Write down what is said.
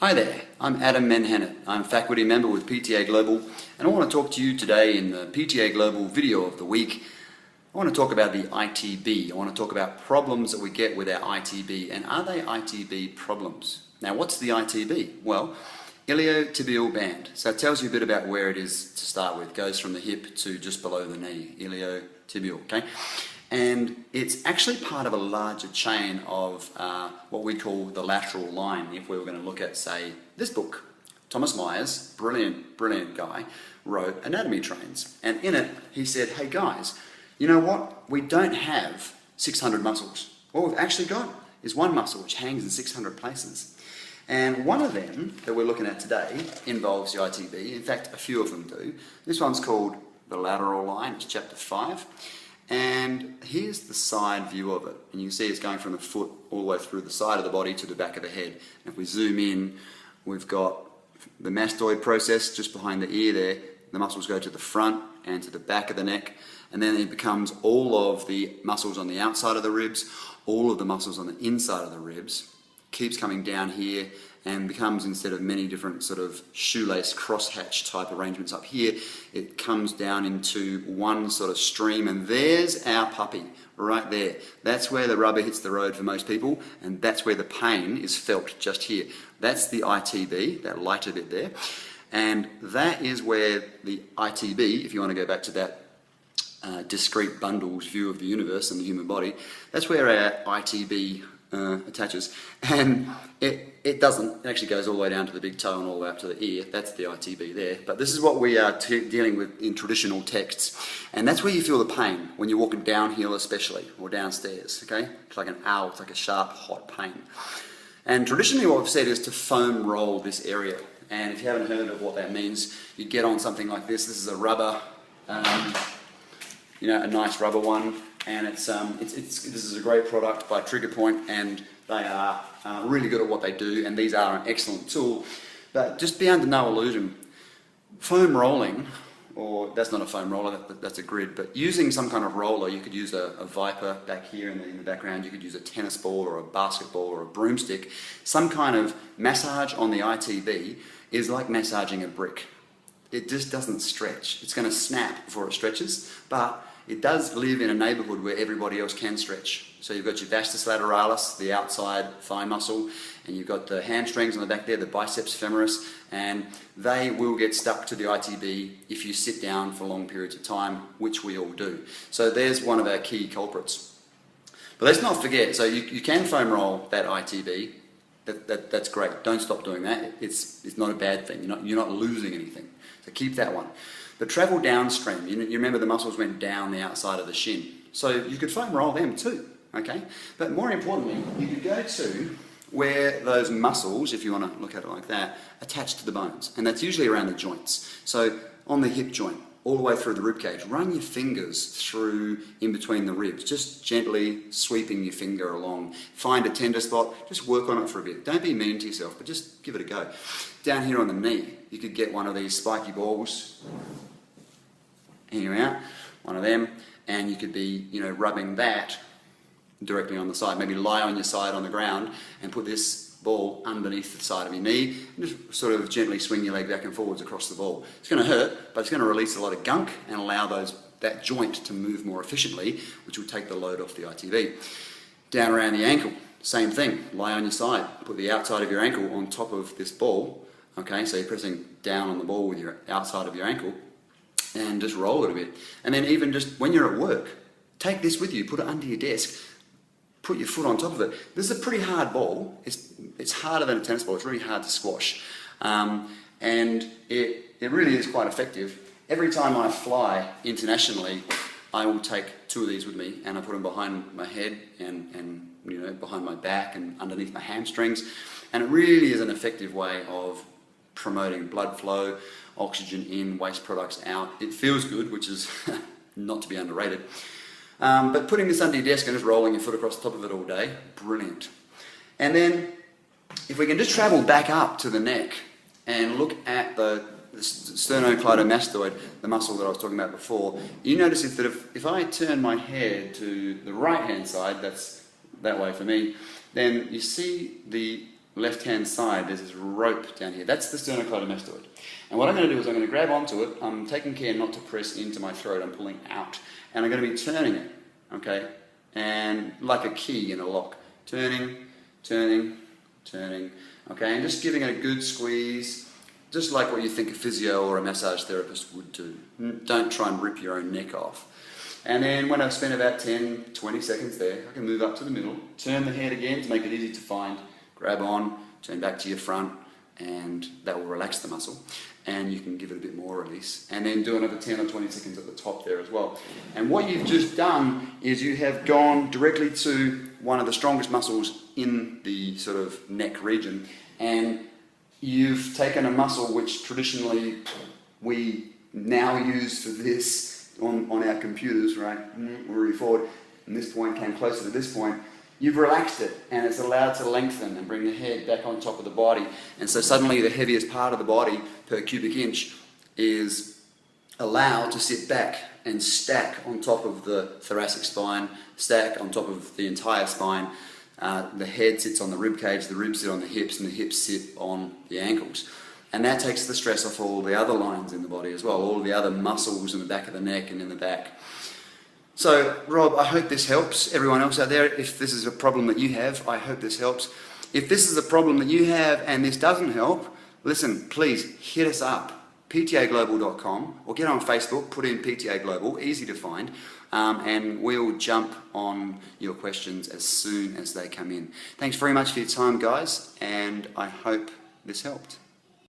Hi there, I'm Adam Menhennett. I'm a faculty member with PTA Global, and I want to talk to you today in the PTA Global video of the week. I want to talk about the ITB. I want to talk about problems that we get with our ITB, and are they ITB problems? Now, what's the ITB? Well, iliotibial band. So it tells you a bit about where it is to start with. It goes from the hip to just below the knee, iliotibial, okay? And it's actually part of a larger chain of what we call the lateral line. If we were going to look at, say, this book, Thomas Myers, brilliant guy, wrote Anatomy Trains. And in it, he said, hey guys, you know what? We don't have 600 muscles. What we've actually got is one muscle which hangs in 600 places. And one of them that we're looking at today involves the ITB. In fact, a few of them do. This one's called the lateral line, it's chapter 5. And here's the side view of it. And you can see it's going from the foot all the way through the side of the body to the back of the head. And if we zoom in, we've got the mastoid process just behind the ear there. The muscles go to the front and to the back of the neck. And then it becomes all of the muscles on the outside of the ribs, all of the muscles on the inside of the ribs, keeps coming down here and becomes, instead of many different sort of shoelace crosshatch type arrangements up here, it comes down into one sort of stream, and there's our puppy right there. That's where the rubber hits the road for most people, and that's where the pain is felt, just here. That's the ITB, that lighter bit there, and that is where the ITB, if you want to go back to that discrete bundles view of the universe and the human body, that's where our ITB attaches, and it doesn't. It actually goes all the way down to the big toe and all the way up to the ear. That's the ITB there. But this is what we are dealing with in traditional texts, and that's where you feel the pain when you're walking downhill, especially, or downstairs. Okay, it's like an owl. It's like a sharp, hot pain. And traditionally, what we've said is to foam roll this area. And if you haven't heard of what that means, you get on something like this. This is a rubber, a nice rubber one. And this is a great product by Trigger Point, and they are really good at what they do, and these are an excellent tool. But just be under no illusion, foam rolling, or that's not a foam roller, that's a grid, but using some kind of roller, you could use a Viper back here in the background, you could use a tennis ball or a basketball or a broomstick. Some kind of massage on the ITB is like massaging a brick. It just doesn't stretch. It's going to snap before it stretches, but it does live in a neighbourhood where everybody else can stretch. So you've got your vastus lateralis, the outside thigh muscle, and you've got the hamstrings on the back there, the biceps femoris, and they will get stuck to the ITB if you sit down for long periods of time, which we all do. So there's one of our key culprits. But let's not forget, so you can foam roll that ITB. That's great. Don't stop doing that. It's not a bad thing. You're not losing anything. So keep that one. But travel downstream. You remember the muscles went down the outside of the shin. So you could foam roll them too, okay? But more importantly, you could go to where those muscles, if you want to look at it like that, attach to the bones. And that's usually around the joints. So on the hip joint, all the way through the rib cage, run your fingers through in between the ribs, just gently sweeping your finger along. Find a tender spot, just work on it for a bit. Don't be mean to yourself, but just give it a go. Down here on the knee, you could get one of these spiky balls, hanging out, one of them, and you could be, rubbing that directly on the side. Maybe lie on your side on the ground and put this ball underneath the side of your knee and just sort of gently swing your leg back and forwards across the ball. It's going to hurt, but it's going to release a lot of gunk and allow that joint to move more efficiently, which will take the load off the ITB. Down around the ankle, same thing. Lie on your side, put the outside of your ankle on top of this ball. Okay, so you're pressing down on the ball with your outside of your ankle, and just roll it a bit. And then even just when you're at work, take this with you, put it under your desk, put your foot on top of it. This is a pretty hard ball. It's harder than a tennis ball. It's really hard to squash. And it really is quite effective. Every time I fly internationally, I will take 2 of these with me, and I put them behind my head and behind my back and underneath my hamstrings. And it really is an effective way of promoting blood flow, oxygen in, waste products out. It feels good, which is not to be underrated. But putting this under your desk and just rolling your foot across the top of it all day, brilliant. And then if we can just travel back up to the neck and look at the sternocleidomastoid, the muscle that I was talking about before, you notice that if I turn my head to the right hand side, that's that way for me, then you see the left-hand side, there's this rope down here. That's the sternocleidomastoid. And what I'm going to do is I'm going to grab onto it. I'm taking care not to press into my throat. I'm pulling out. And I'm going to be turning it, okay? And like a key in a lock. Turning, turning, turning, okay? And just giving it a good squeeze, just like what you think a physio or a massage therapist would do. Don't try and rip your own neck off. And then when I've spent about 10, 20 seconds there, I can move up to the middle, turn the head again to make it easy to find, grab on, turn back to your front, and that will relax the muscle. And you can give it a bit more release. And then do another 10 or 20 seconds at the top there as well. And what you've just done is you have gone directly to one of the strongest muscles in the sort of neck region. And you've taken a muscle which traditionally we now use for this on our computers, right? We're really forward, and this point came closer to this point. You've relaxed it, and it's allowed to lengthen and bring the head back on top of the body. And so suddenly the heaviest part of the body per cubic inch is allowed to sit back and stack on top of the thoracic spine, stack on top of the entire spine. The head sits on the rib cage, the ribs sit on the hips, and the hips sit on the ankles. And that takes the stress off all the other lines in the body as well, all the other muscles in the back of the neck and in the back. So, Rob, I hope this helps. Everyone else out there, if this is a problem that you have, I hope this helps. If this is a problem that you have and this doesn't help, listen, please hit us up, ptaglobal.com, or get on Facebook, put in PTA Global, easy to find, and we'll jump on your questions as soon as they come in. Thanks very much for your time, guys, and I hope this helped.